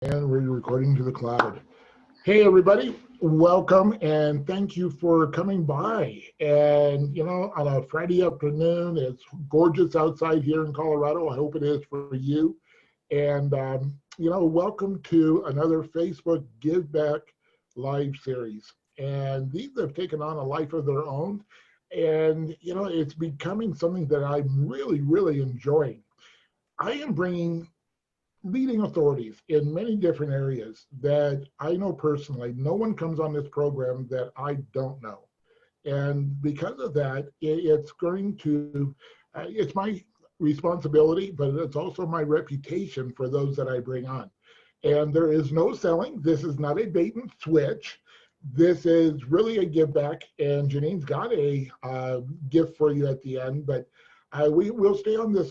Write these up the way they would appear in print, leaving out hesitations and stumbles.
And we're recording to the cloud. Hey, everybody, welcome and thank you for coming by. And, on a Friday afternoon, it's gorgeous outside here in Colorado. I hope it is for you. And, welcome to another Facebook Give Back live series. And these have taken on a life of their own. And, it's becoming something that I'm really, really enjoying. I am bringing leading authorities in many different areas that I know personally. No one comes on this program that I don't know. And because of that, it's going to, it's my responsibility, but it's also my reputation for those that I bring on. And there is no selling. This is not a bait and switch. This is really a give back. And Janine's got a gift for you at the end, but we will stay on this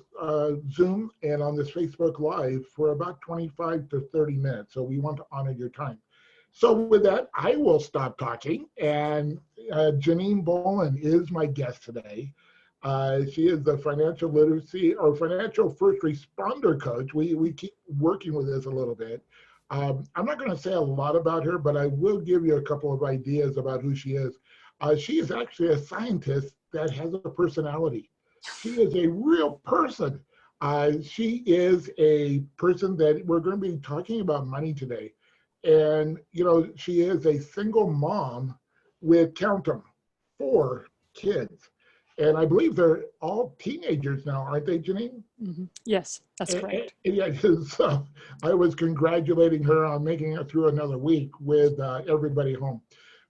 Zoom and on this Facebook Live for about 25 to 30 minutes. So we want to honor your time. So with that, I will stop talking. And Janine Bolon is my guest today. She is the financial literacy or financial first responder coach. We keep working with this a little bit. I'm not going to say a lot about her, but I will give you a couple of ideas about who she is. She is actually a scientist that has a personality. She is a real person. She is a person that we're going to be talking about money today. And, she is a single mom with, count them, 4 kids. And I believe they're all teenagers now, aren't they, Janine? Mm-hmm. Yes, that's correct. Yeah, so I was congratulating her on making it through another week with everybody home.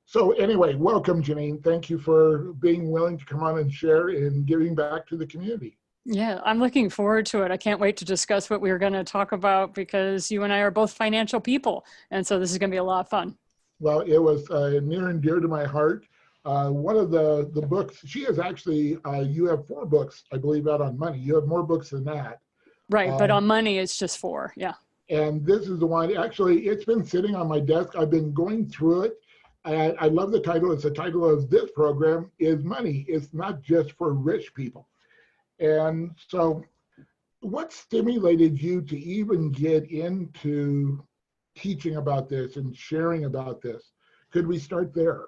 So anyway, welcome, Janine. Thank you for being willing to come on and share and giving back to the community. Yeah, I'm looking forward to it. I can't wait to discuss what we're going to talk about because you and I are both financial people. And so this is going to be a lot of fun. Well, it was near and dear to my heart. One of the books, she is actually, you have 4 books, I believe, out on money. You have more books than that. Right, but on money, it's just 4, yeah. And this is the one, actually, it's been sitting on my desk. I've been going through it. And I love the title. It's the title of this program is Money. It's not just for rich people. And so what stimulated you to even get into teaching about this and sharing about this? Could we start there?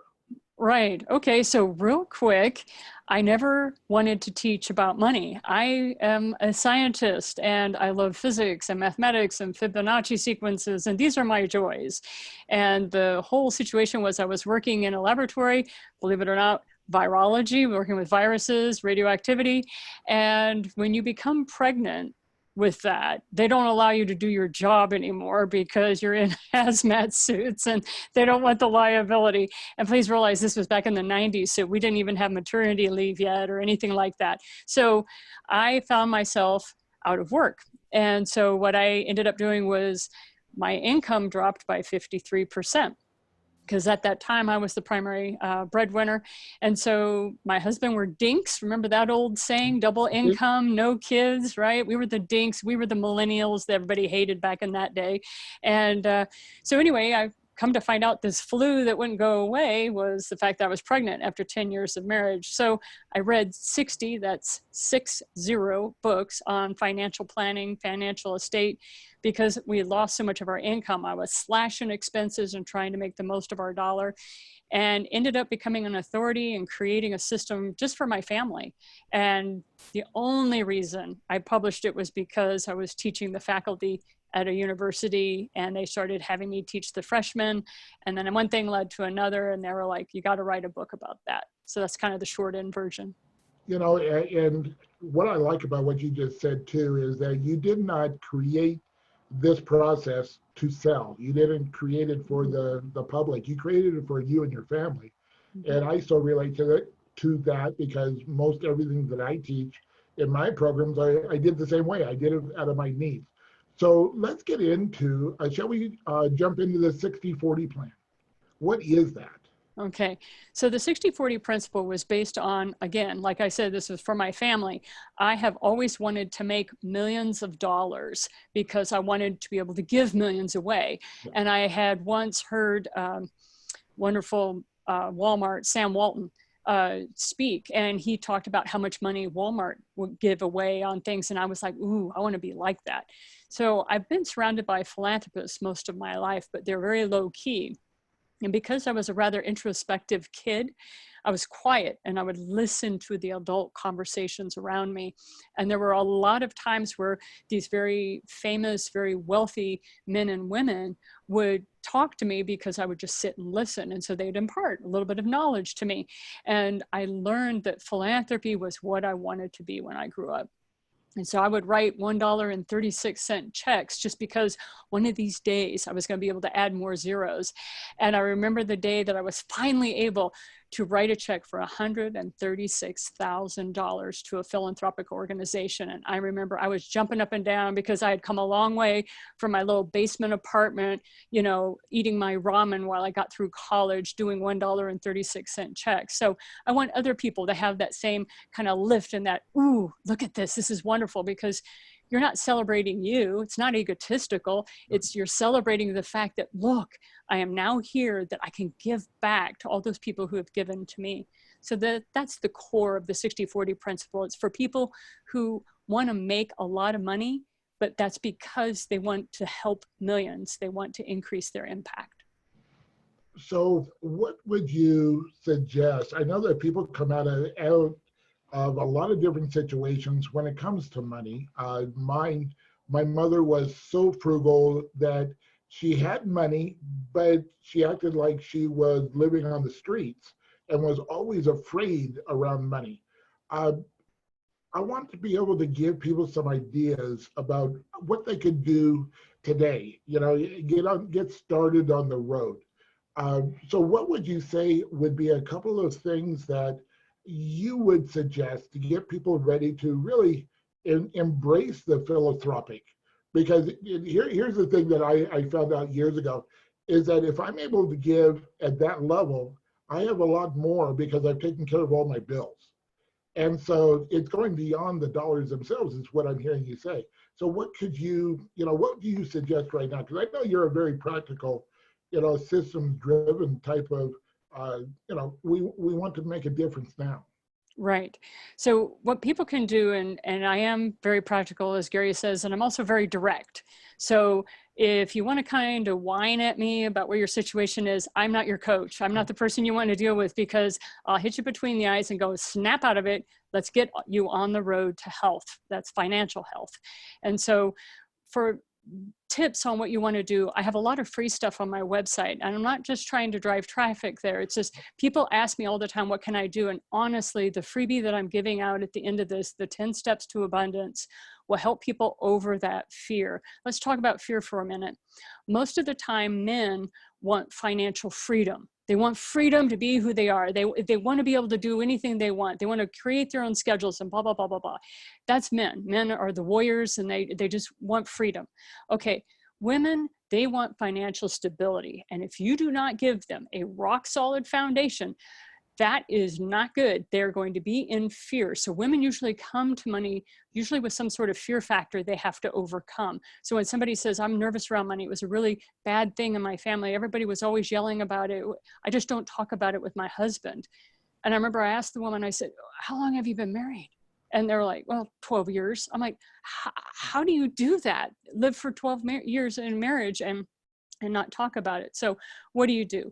Right. Okay. So real quick, I never wanted to teach about money. I am a scientist and I love physics and mathematics and Fibonacci sequences, and these are my joys. And the whole situation was I was working in a laboratory, believe it or not, virology, working with viruses, radioactivity. And when you become pregnant, with that, they don't allow you to do your job anymore because you're in hazmat suits and they don't want the liability. And please realize this was back in the 90s, so we didn't even have maternity leave yet or anything like that. So I found myself out of work. And so what I ended up doing was my income dropped by 53%. Because at that time I was the primary breadwinner. And so my husband were dinks. Remember that old saying, double income, no kids, right? We were the dinks. We were the millennials that everybody hated back in that day. And so anyway, I come to find out this flu that wouldn't go away was the fact that I was pregnant after 10 years of marriage. So I read 60, that's 60 books on financial planning, financial estate, because we had lost so much of our income. I was slashing expenses and trying to make the most of our dollar, and ended up becoming an authority and creating a system just for my family. And the only reason I published it was because I was teaching the faculty at a university and they started having me teach the freshmen. And then one thing led to another and they were like, you got to write a book about that. So that's kind of the short end version. And what I like about what you just said too is that you did not create this process to sell. You didn't create it for the public. You created it for you and your family. Mm-hmm. And I so relate to that because most everything that I teach in my programs, I did the same way. I did it out of my needs. So let's get into, shall we jump into the 60-40 plan? What is that? Okay, so the 60-40 principle was based on, again, like I said, this was for my family. I have always wanted to make millions of dollars because I wanted to be able to give millions away. Yeah. And I had once heard wonderful Walmart, Sam Walton, speak, and he talked about how much money Walmart would give away on things. And I was like, ooh, I want to be like that. So I've been surrounded by philanthropists most of my life, but they're very low key. And because I was a rather introspective kid, I was quiet and I would listen to the adult conversations around me. And there were a lot of times where these very famous, very wealthy men and women would talk to me because I would just sit and listen. And so they'd impart a little bit of knowledge to me. And I learned that philanthropy was what I wanted to be when I grew up. And so I would write $1.36 checks just because one of these days I was going to be able to add more zeros. And I remember the day that I was finally able to write a check for $136,000 to a philanthropic organization. And I remember I was jumping up and down because I had come a long way from my little basement apartment, you know, eating my ramen while I got through college, doing $1.36 checks. So I want other people to have that same kind of lift and that, ooh, look at this. This is wonderful, because you're not celebrating you. It's not egotistical. It's you're celebrating the fact that, look, I am now here, that I can give back to all those people who have given to me. So that's the core of the 60-40 principle. It's for people who want to make a lot of money, but that's because they want to help millions. They want to increase their impact. So what would you suggest? I know that people come out of a lot of different situations when it comes to money. My mother was so frugal that she had money, but she acted like she was living on the streets and was always afraid around money. Uh, I want to be able to give people some ideas about what they could do today, you know, get started on the road. So what would you say would be a couple of things that you would suggest to get people ready to really embrace the philanthropic? Because here's the thing that I found out years ago, is that if I'm able to give at that level, I have a lot more because I've taken care of all my bills. And so it's going beyond the dollars themselves, is what I'm hearing you say. So what could what do you suggest right now? Because I know you're a very practical, systems driven type of, we want to make a difference now. Right. So what people can do, and I am very practical, as Gary says, and I'm also very direct. So if you want to kind of whine at me about where your situation is, I'm not your coach. I'm not the person you want to deal with, because I'll hit you between the eyes and go, snap out of it. Let's get you on the road to health. That's financial health. And so for tips on what you want to do, I have a lot of free stuff on my website, and I'm not just trying to drive traffic there. It's just people ask me all the time, what can I do? And honestly, the freebie that I'm giving out at the end of this, the 10 steps to abundance, will help people over that fear. Let's talk about fear for a minute. Most of the time, men want financial freedom. They want freedom to be who they are. They want to be able to do anything they want. They want to create their own schedules and blah, blah, blah, blah, blah. That's men. Men are the warriors, and they just want freedom. Okay, women, they want financial stability. And if you do not give them a rock solid foundation, that is not good. They're going to be in fear. So women usually come to money, usually with some sort of fear factor they have to overcome. So when somebody says, I'm nervous around money, it was a really bad thing in my family, everybody was always yelling about it, I just don't talk about it with my husband. And I remember I asked the woman, I said, how long have you been married? And they're like, well, 12 years. I'm like, how do you do that? Live for 12 years in marriage and not talk about it. So what do you do?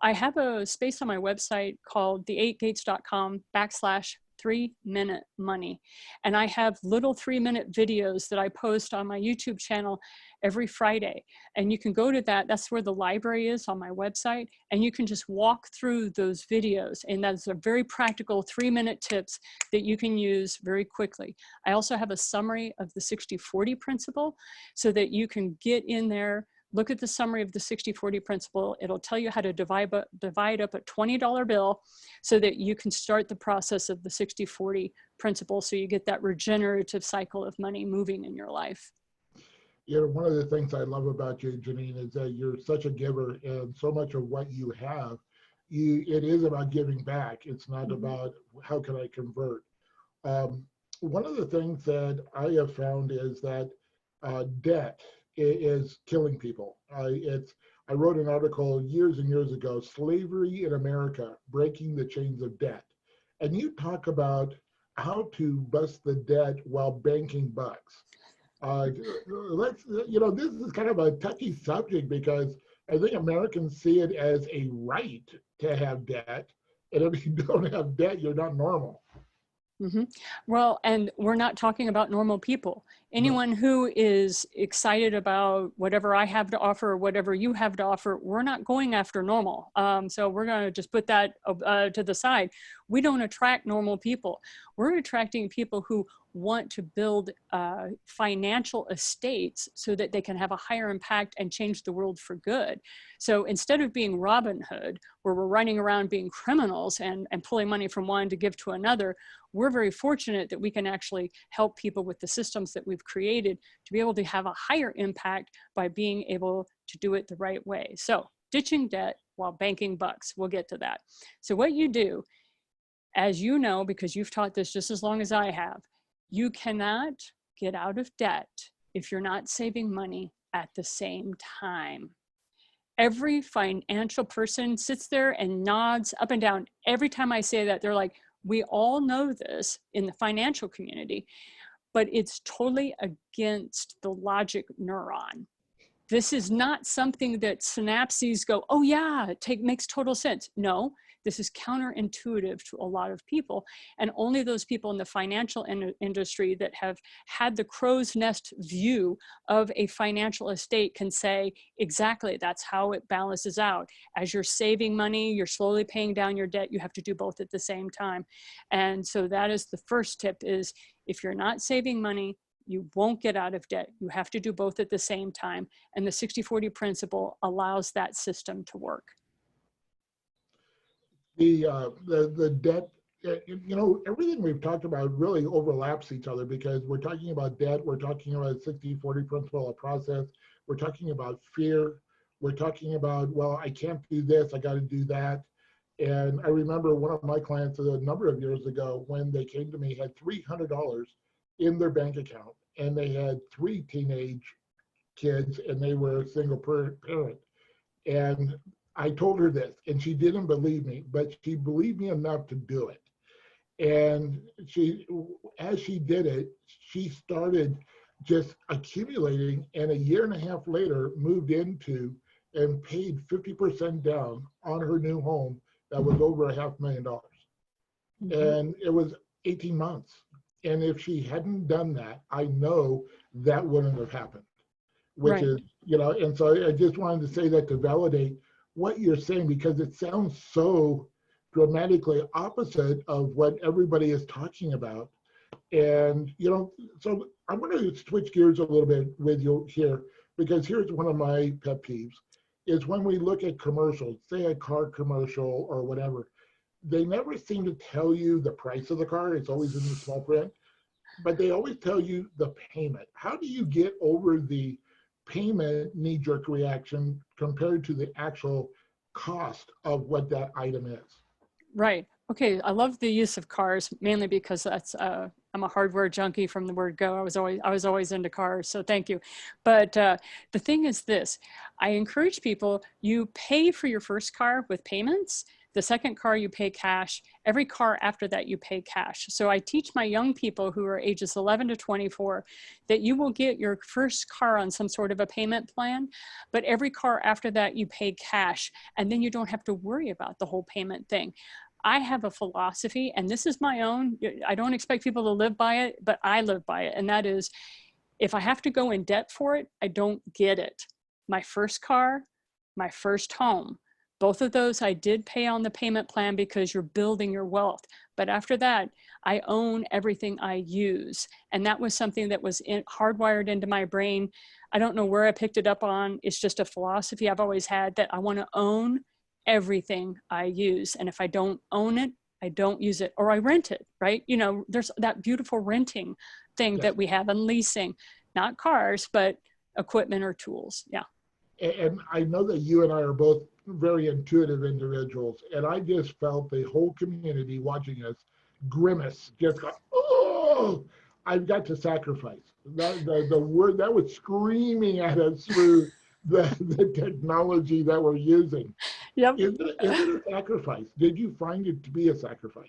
I have a space on my website called the8gates.com/3-minute money. And I have little 3-minute videos that I post on my YouTube channel every Friday. And you can go to that. That's where the library is on my website. And you can just walk through those videos. And that's a very practical 3-minute tips that you can use very quickly. I also have a summary of the 60-40 principle so that you can get in there. Look at the summary of the 60-40 principle. It'll tell you how to divide up a $20 bill so that you can start the process of the 60-40 principle, so you get that regenerative cycle of money moving in your life. One of the things I love about you, Janine, is that you're such a giver, and so much of what you have, it is about giving back. It's not about how can I convert. One of the things that I have found is that debt is killing people. I wrote an article years and years ago, Slavery in America, Breaking the Chains of Debt. And you talk about how to bust the debt while banking bucks. Uh, let's, this is kind of a touchy subject because I think Americans see it as a right to have debt. And if you don't have debt, you're not normal. Mm-hmm. Well, and we're not talking about normal people. No. Anyone who is excited about whatever I have to offer or whatever you have to offer, we're not going after normal. So we're going to just put that to the side. We don't attract normal people. We're attracting people who want to build financial estates so that they can have a higher impact and change the world for good. So instead of being Robin Hood, where we're running around being criminals and pulling money from one to give to another, we're very fortunate that we can actually help people with the systems that we've created to be able to have a higher impact by being able to do it the right way. So ditching debt while banking bucks, we'll get to that. So what you do, as you know, because you've taught this just as long as I have, you cannot get out of debt if you're not saving money at the same time. Every financial person sits there and nods up and down. Every time I say that, they're like, we all know this in the financial community, but it's totally against the logic neuron. This is not something that synapses go, oh yeah, it makes total sense. No, this is counterintuitive to a lot of people. And only those people in the financial industry that have had the crow's nest view of a financial estate can say, exactly, that's how it balances out. As you're saving money, you're slowly paying down your debt. You have to do both at the same time. And so that is the first tip is if you're not saving money, you won't get out of debt. You have to do both at the same time. And the 60-40 principle allows that system to work. The debt, everything we've talked about really overlaps each other because we're talking about debt, we're talking about 60-40 principle of process, we're talking about fear, we're talking about, well, I can't do this, I got to do that. And I remember one of my clients a number of years ago when they came to me had $300 in their bank account, and they had 3 teenage kids, and they were a single parent. And I told her this, and she didn't believe me, but she believed me enough to do it. And as she did it, she started just accumulating, and a year and a half later moved into and paid 50% down on her new home that was over $500,000. Mm-hmm. And it was 18 months. And if she hadn't done that, I know that wouldn't have happened, which right. is, and so I just wanted to say that to validate what you're saying, because it sounds so dramatically opposite of what everybody is talking about. And, so I'm going to switch gears a little bit with you here, because here's one of my pet peeves is when we look at commercials, say a car commercial or whatever, they never seem to tell you the price of the car. It's always in the small print, but they always tell you the payment. How do you get over the payment knee-jerk reaction compared to the actual cost of what that item is? Right. Okay. I love the use of cars mainly because that's I'm a hardware junkie from the word go. I was always into cars. So thank you. But the thing is this, I encourage people, you pay for your first car with payments. The second car you pay cash. Every car after that you pay cash. So I teach my young people who are ages 11 to 24 that you will get your first car on some sort of a payment plan, but every car after that you pay cash, and then you don't have to worry about the whole payment thing. I have a philosophy, and this is my own. I don't expect people to live by it, but I live by it. And that is, if I have to go in debt for it, I don't get it. My first car, my first home, both of those I did pay on the payment plan because you're building your wealth. But after that, I own everything I use. And that was something that was hardwired into my brain. I don't know where I picked it up on. It's just a philosophy I've always had that I want to own everything I use. And if I don't own it, I don't use it, or I rent it, right? There's that beautiful renting thing that we have, and leasing, not cars, but equipment or tools. Yeah. And I know that you and I are both very intuitive individuals, and I just felt the whole community watching us grimace, just go, oh, I've got to sacrifice. The word that was screaming at us through the technology that we're using. Yep. Is it a sacrifice? Did you find it to be a sacrifice?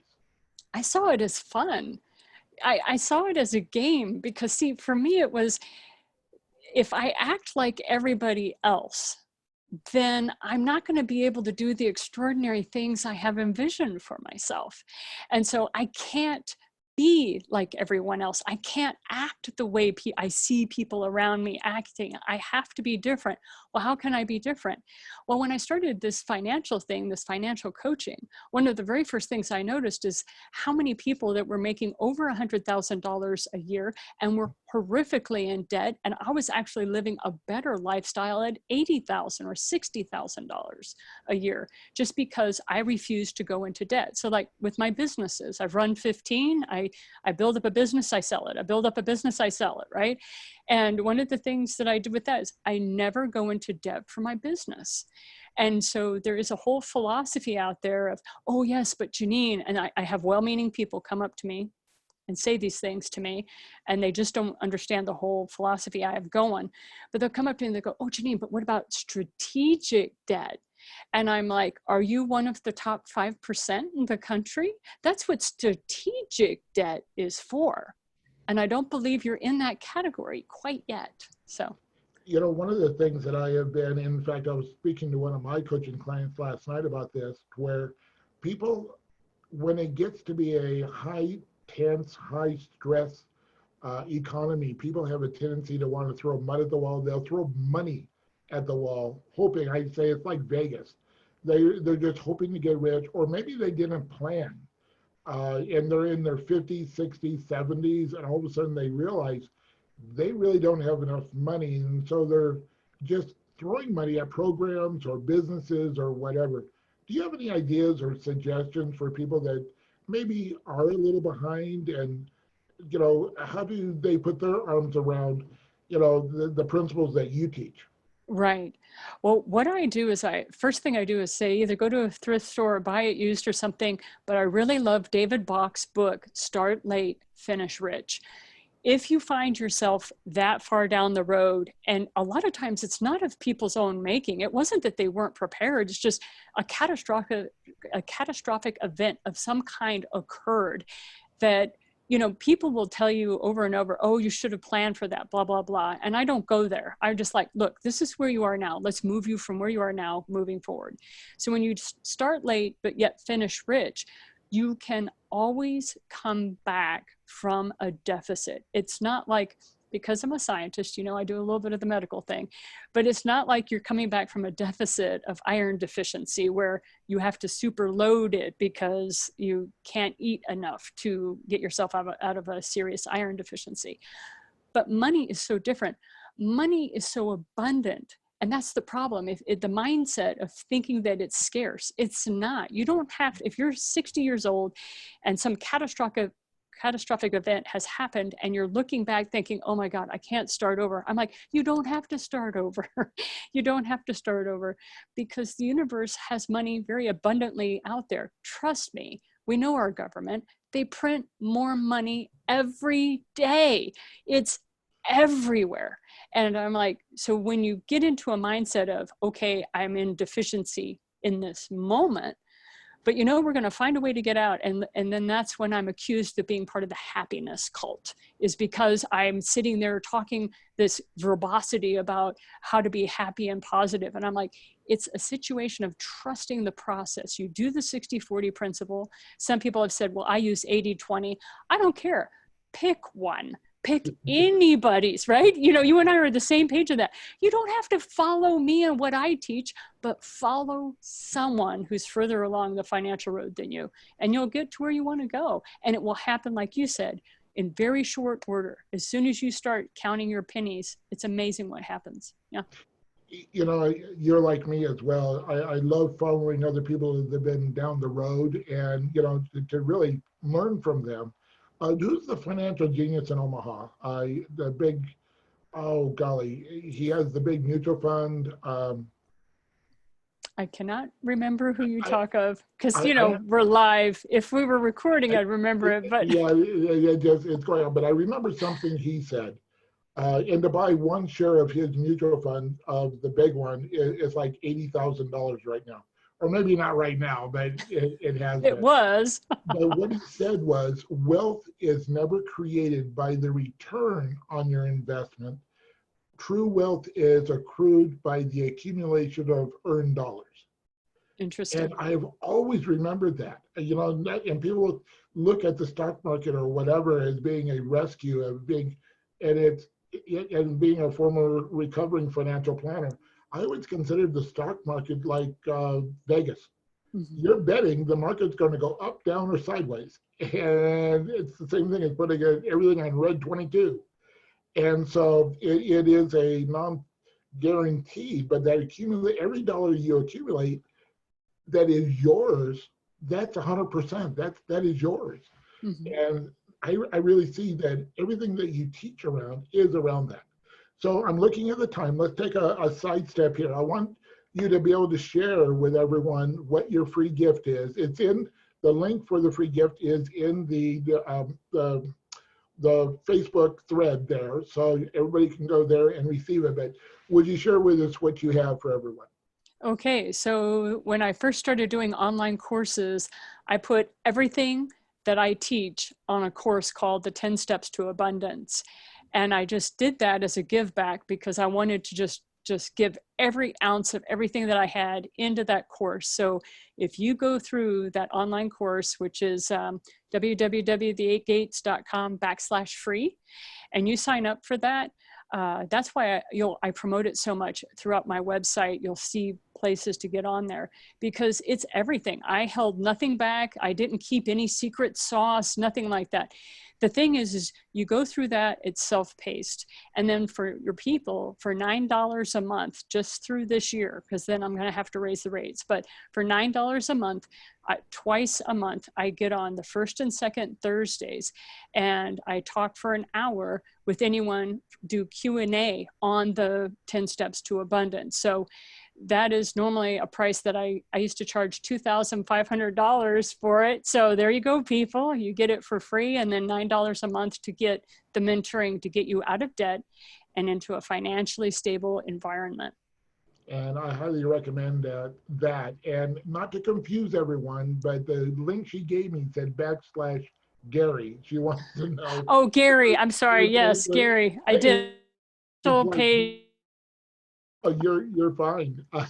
I saw it as fun. I saw it as a game because, see, for me, it was, if I act like everybody else, then I'm not going to be able to do the extraordinary things I have envisioned for myself. And so I can't be like everyone else. I can't act the way I see people around me acting. I have to be different. Well, how can I be different? Well, when I started this financial thing, this financial coaching, one of the very first things I noticed is how many people that were making over $100,000 a year and were horrifically in debt. And I was actually living a better lifestyle at $80,000 or $60,000 a year, just because I refused to go into debt. So like with my businesses, I've run 15, I build up a business, I sell it. I build up a business, I sell it, right? And one of the things that I did with that is I never go into debt for my business. And so there is a whole philosophy out there of, oh yes, but Janine, and I have well-meaning people come up to me and say these things to me, and they just don't understand the whole philosophy I have going. But they'll come up to me and they go, oh Janine, but what about strategic debt? And I'm like, are you one of the top 5% in the country? That's what strategic debt is for. And I don't believe you're in that category quite yet. So, you know, one of the things that I have been, in fact, I was speaking to one of my coaching clients last night about this, where people, when it gets to be a high tense, high stress economy, people have a tendency to want to throw mud at the wall. They'll throw money at the wall, hoping, I'd say it's like Vegas. They're just hoping to get rich, or maybe they didn't plan. And they're in their 50s, 60s, 70s, and all of a sudden they realize they really don't have enough money. And so they're just throwing money at programs or businesses or whatever. Do you have any ideas or suggestions for people that maybe are a little behind, and, you know, how do they put their arms around, you know, the principles that you teach? right. Well, what I do is first thing I do is say, either go to a thrift store or buy it used or something, but I really love David Bach's book, Start Late, Finish Rich. If you find yourself that far down the road, and a lot of times it's not of people's own making, it wasn't that they weren't prepared, it's just a catastrophic event of some kind occurred that, you know, people will tell you over and over, oh, you should have planned for that, blah, blah, blah. And I don't go there. I'm just like, look, this is where you are now. Let's move you from where you are now moving forward. So when you start late, but yet finish rich, you can always come back from a deficit. It's not like, because I'm a scientist, you know, I do a little bit of the medical thing, but it's not like you're coming back from a deficit of iron deficiency where you have to super load it because you can't eat enough to get yourself out of a serious iron deficiency. But money is so different. Money is so abundant. And that's the problem. If the mindset of thinking that it's scarce, it's not. You don't have, if you're 60 years old and some catastrophic event has happened and you're looking back thinking, oh my God, I can't start over. I'm like, you don't have to start over. You don't have to start over, because the universe has money very abundantly out there. Trust me, we know our government. They print more money every day. It's everywhere. And I'm like, so when you get into a mindset of, okay, I'm in deficiency in this moment, but you know, we're going to find a way to get out. And then that's when I'm accused of being part of the happiness cult, is because I'm sitting there talking this verbosity about how to be happy and positive. And I'm like, it's a situation of trusting the process. You do the 60-40 principle. Some people have said, well, I use 80-20. I don't care. Pick one. Pick anybody's, right? You know, you and I are on the same page of that. You don't have to follow me and what I teach, but follow someone who's further along the financial road than you, and you'll get to where you want to go. And it will happen, like you said, in very short order. As soon as you start counting your pennies, it's amazing what happens. Yeah. You know, you're like me as well. I love following other people that have been down the road, and, you know, to really learn from them. Who's the financial genius in Omaha? The big, oh golly, he has the big mutual fund. I cannot remember who you I, talk of, because, you know, we're live. If we were recording, I'd remember it, but. Yeah, it's going on. But I remember something he said. And to buy one share of his mutual fund, of the big one, is like $80,000 right now. or maybe not right now, but it has It been. was. But what he said was, wealth is never created by the return on your investment. True wealth is accrued by the accumulation of earned dollars. Interesting. And I've always remembered that, and people look at the stock market or whatever as being a rescue of being, and being a former recovering financial planner. I always considered the stock market like Vegas. Mm-hmm. You're betting the market's going to go up, down, or sideways. And it's the same thing as putting everything on red 22. And so it is a non-guaranteed, but that every dollar you accumulate that is yours, that's 100%. That is yours. Mm-hmm. And I really see that everything that you teach around is around that. So I'm looking at the time. Let's take a sidestep here. I want you to be able to share with everyone what your free gift is. It's in the link for the free gift is in the Facebook thread there, so everybody can go there and receive it. But would you share with us what you have for everyone? Okay, so when I first started doing online courses, I put everything that I teach on a course called the 10 Steps to Abundance. And I just did that as a give back because I wanted to just give every ounce of everything that I had into that course. So if you go through that online course, which is www.the8gates.com/free, and you sign up for that, that's why I promote it so much throughout my website. You'll see places to get on there because it's everything. I held nothing back. I didn't keep any secret sauce, nothing like that. The thing is you go through that, it's self-paced. And then for your people, for $9 a month, just through this year, because then I'm going to have to raise the rates, but for $9 a month, twice a month, I get on the first and second Thursdays and I talk for an hour with anyone, do Q&A on the 10 Steps to Abundance. So that is normally a price that I used to charge $2,500 for it. So there you go, people. You get it for free, and then $9 a month to get the mentoring to get you out of debt and into a financially stable environment. And I highly recommend that. And not to confuse everyone, but the link she gave me said /Gary. She wants to know. Oh, Gary, I'm sorry. Yes, Gary. I did. Pay. Oh, you're fine. I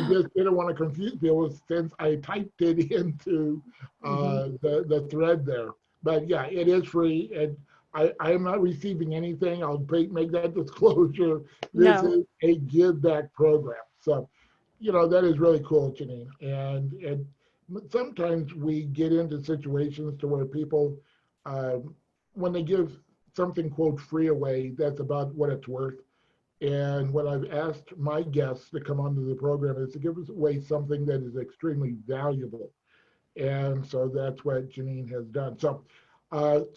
just didn't want to confuse people since I typed it into the thread there. But yeah, it is free, and I am not receiving anything. I'll make that disclosure. This is a give back program. So, that is really cool, Janine. And sometimes we get into situations to where people, when they give something quote free away, that's about what it's worth. And what I've asked my guests to come onto the program is to give us away something that is extremely valuable. And so that's what Janine has done. So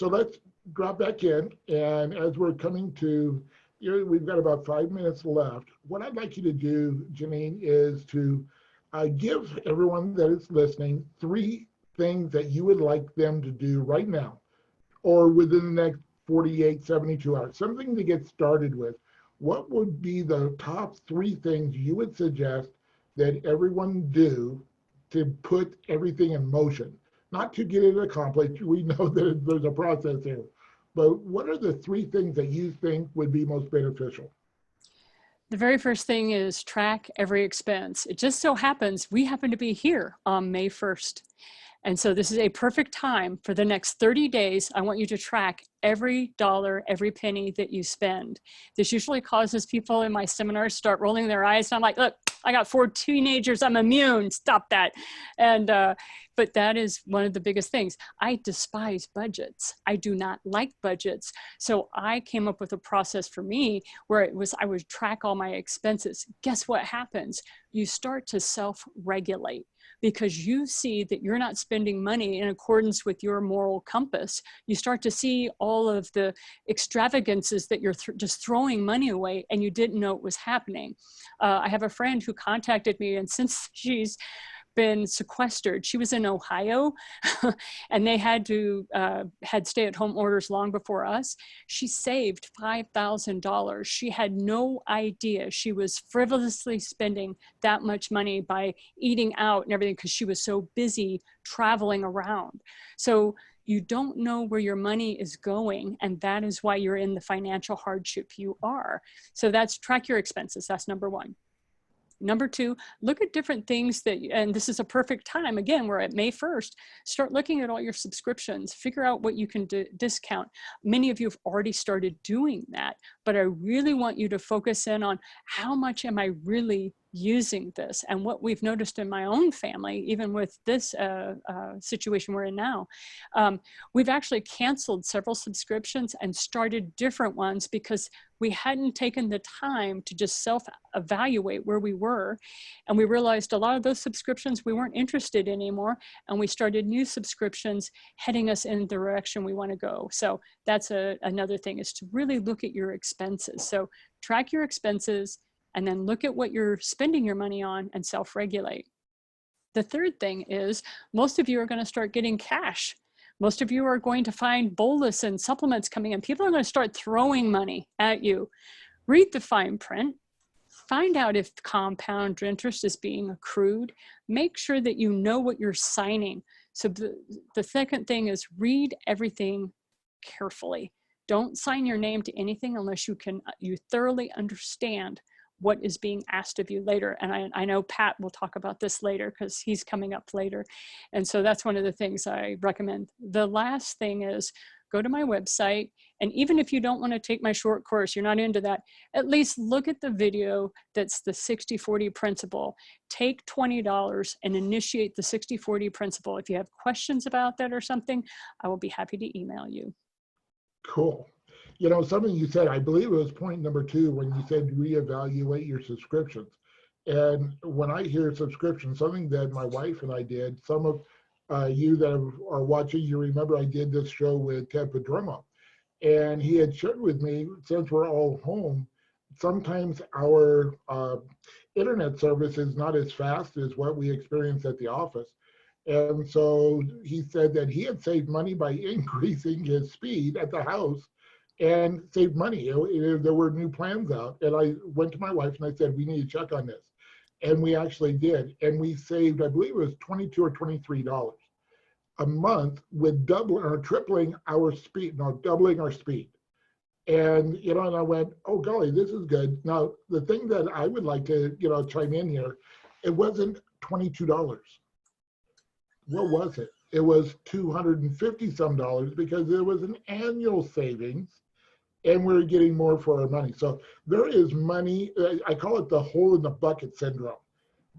let's drop back in. And as we're coming to, we've got about 5 minutes left. What I'd like you to do, Janine, is to give everyone that is listening 3 things that you would like them to do right now or within the next 48, 72 hours, something to get started with. What would be the top 3 things you would suggest that everyone do to put everything in motion? Not to get it accomplished, we know that there's a process here, but what are the 3 things that you think would be most beneficial? The very first thing is track every expense. It just so happens we happen to be here on May 1st. And so this is a perfect time for the next 30 days. I want you to track every dollar, every penny that you spend. This usually causes people in my seminars to start rolling their eyes. And I'm like, look, I got 4 teenagers. I'm immune. Stop that. And, but that is one of the biggest things. I despise budgets. I do not like budgets. So I came up with a process for me where I would track all my expenses. Guess what happens? You start to self-regulate, because you see that you're not spending money in accordance with your moral compass. You start to see all of the extravagances that you're just throwing money away and you didn't know it was happening. I have a friend who contacted me, and since she's been sequestered. She was in Ohio and they had stay-at-home orders long before us. She saved $5,000. She had no idea she was frivolously spending that much money by eating out and everything because she was so busy traveling around. So you don't know where your money is going, and that is why you're in the financial hardship you are. So that's track your expenses. That's number one. Number two, look at different things that, and this is a perfect time, again, we're at May 1st, start looking at all your subscriptions, figure out what you can discount. Many of you have already started doing that, but I really want you to focus in on how much am I really using this. And what we've noticed in my own family, even with this situation we're in now, we've actually canceled several subscriptions and started different ones because we hadn't taken the time to just self-evaluate where we were. And we realized a lot of those subscriptions we weren't interested in anymore. And we started new subscriptions heading us in the direction we want to go. So that's another thing, is to really look at your expenses. So track your expenses and then look at what you're spending your money on and self-regulate. The third thing is most of you are going to start getting cash. Most of you are going to find bolus and supplements coming in. People are going to start throwing money at you. Read the fine print. Find out if compound interest is being accrued. Make sure that you know what you're signing. So the second thing is read everything carefully. Don't sign your name to anything unless you thoroughly understand what is being asked of you later. And I know Pat will talk about this later because he's coming up later. And so that's one of the things I recommend. The last thing is go to my website. And even if you don't want to take my short course, you're not into that, at least look at the video that's the 60-40 principle. Take $20 and initiate the 60-40 principle. If you have questions about that or something, I will be happy to email you. Cool. You know, something you said, I believe it was point number 2, when you said reevaluate your subscriptions. And when I hear subscriptions, something that my wife and I did, some of you that are watching, you remember I did this show with Ted Padromo. And he had shared with me, since we're all home, sometimes our internet service is not as fast as what we experience at the office. And so he said that he had saved money by increasing his speed at the house and saved money. There were new plans out. And I went to my wife and I said, we need to check on this. And we actually did. And we saved, I believe it was $22 or $23 a month with doubling or tripling our speed, no, doubling our speed. And, you know, and I went, oh, golly, this is good. Now, the thing that I would like to, you know, chime in here, it wasn't $22. What was it? It was $250 some because there was an annual savings and we're getting more for our money. So there is money, I call it the hole in the bucket syndrome.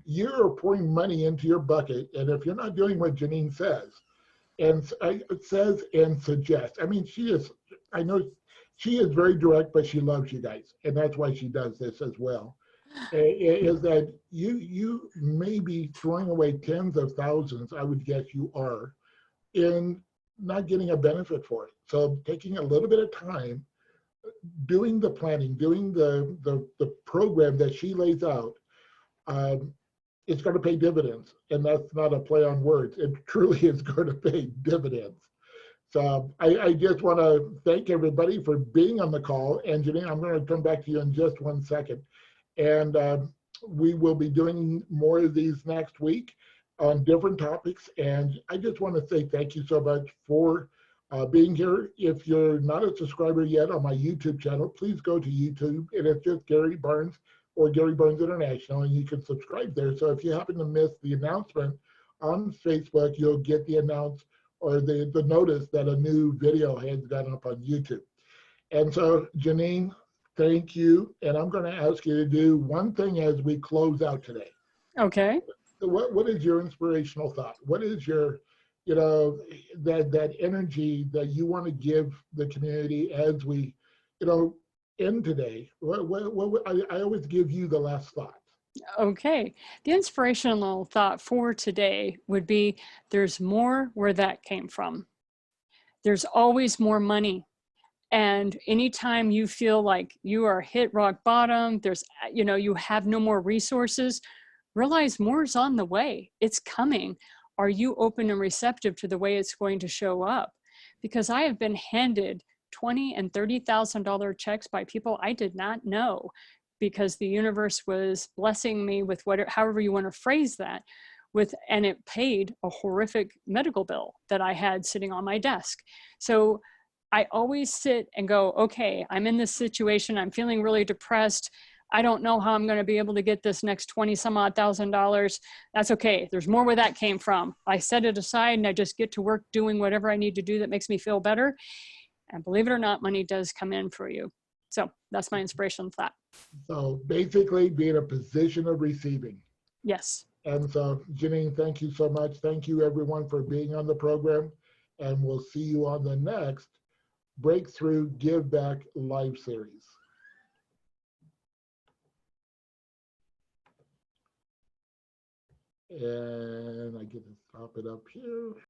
You're pouring money into your bucket, and if you're not doing what Janine says, and says and suggests, I mean, I know she is very direct, but she loves you guys, and that's why she does this as well, is that you may be throwing away tens of thousands, I would guess you are, in not getting a benefit for it. So taking a little bit of time, doing the planning, doing the program that she lays out, it's going to pay dividends. And that's not a play on words. It truly is going to pay dividends. So I just want to thank everybody for being on the call. And Janine, I'm going to come back to you in just one second. And we will be doing more of these next week on different topics. And I just want to say thank you so much for being here. If you're not a subscriber yet on my YouTube channel, please go to YouTube, and it's just Gary Barnes or Gary Barnes International, and you can subscribe there. So if you happen to miss the announcement on Facebook, you'll get the the notice that a new video has gone up on YouTube. And so Janine, thank you. And I'm going to ask you to do one thing as we close out today. Okay. What is your inspirational thought? What is your, you know, that energy that you want to give the community as we, you know, end today? I always give you the last thought. Okay. The inspirational thought for today would be there's more where that came from. There's always more money. And anytime you feel like you are hit rock bottom, there's, you know, you have no more resources, realize more is on the way. It's coming. Are you open and receptive to the way it's going to show up? Because I have been handed $20,000 and $30,000 checks by people I did not know, because the universe was blessing me with whatever, however you want to phrase that, and it paid a horrific medical bill that I had sitting on my desk. So I always sit and go, okay, I'm in this situation. I'm feeling really depressed. I don't know how I'm going to be able to get this next 20 some odd $1,000. That's okay. There's more where that came from. I set it aside and I just get to work doing whatever I need to do that makes me feel better. And believe it or not, money does come in for you. So that's my inspiration for that. So basically be in a position of receiving. Yes. And so Janine, thank you so much. Thank you everyone for being on the program. And we'll see you on the next Breakthrough Give Back Live series. And I get to stop it up here.